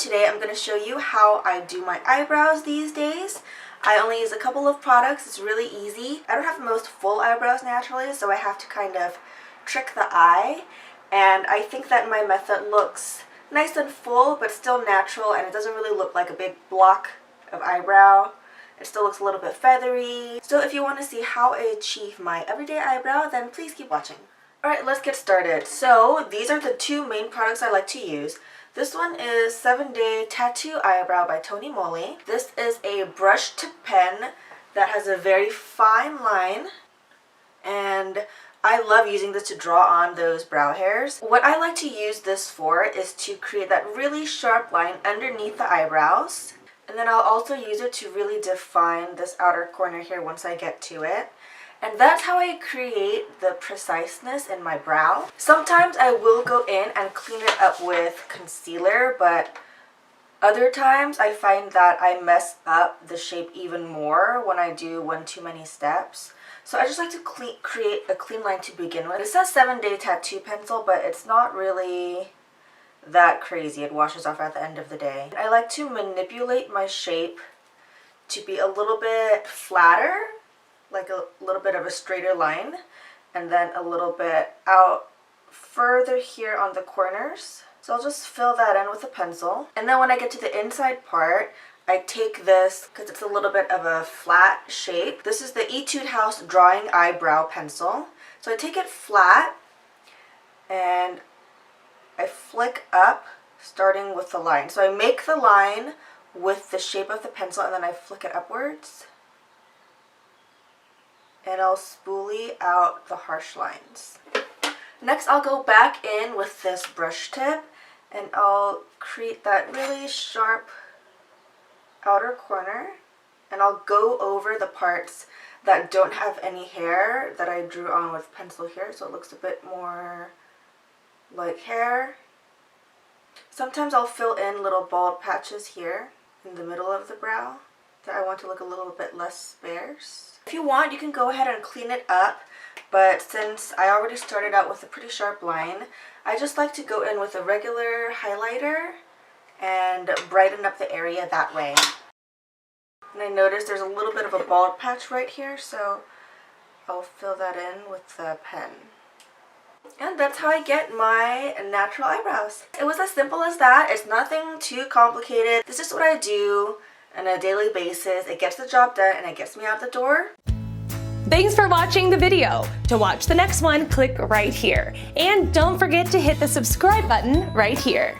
today I'm going to show you how I do my eyebrows these days. I only use a couple of products. It's really easy. I don't have the most full eyebrows naturally, so I have to kind of trick the eye. And I think that my method looks nice and full, but still natural, and it doesn't really look like a big block of eyebrow. It still looks a little bit feathery. So if you want to see how I achieve my everyday eyebrow, then please keep watching. Alright, let's get started. So these are the two main products I like to use. This one is 7-Day Tattoo Eyebrow by MOLY. This is a brush tip pen that has a very fine line, and I love using this to draw on those brow hairs. What I like to use this for is to create that really sharp line underneath the eyebrows. And then I'll also use it to really define this outer corner here once I get to it. And that's how I create the preciseness in my brow. Sometimes I will go in and clean it up with concealer, but other times I find that I mess up the shape even more when I do one too many steps. So I just like to create a clean line to begin with. It says 7-Day Tattoo Pencil, but it's not really that crazy. It washes off at the end of the day. I like to manipulate my shape to be a little bit flatter, like a little bit of a straighter line, and then a little bit out further here on the corners. So I'll just fill that in with a pencil. And then when I get to the inside part, I take this, because it's a little bit of a flat shape. This is the ETUDE House Drawing Eyebrow Pencil. So I take it flat, and I flick up, starting with the line. So I make the line with the shape of the pencil, and then I flick it upwards. And I'll spoolie out the harsh lines. Next, I'll go back in with this brush tip, and I'll create that really sharp outer corner, and I'll go over the parts that don't have any hair that I drew on with pencil here, so it looks a bit more like hair. Sometimes I'll fill in little bald patches here in the middle of the brow that I want to look a little bit less sparse. If you want, you can go ahead and clean it up, but since I already started out with a pretty sharp line, I just like to go in with a regular highlighter and brighten up the area that way. And I notice there's a little bit of a bald patch right here, so I'll fill that in with the pen. And that's how I get my natural eyebrows. It was as simple as that. It's nothing too complicated. This is what I do on a daily basis. It gets the job done, and it gets me out the door. Thanks for watching the video. To watch the next one, click right here. And don't forget to hit the subscribe button right here.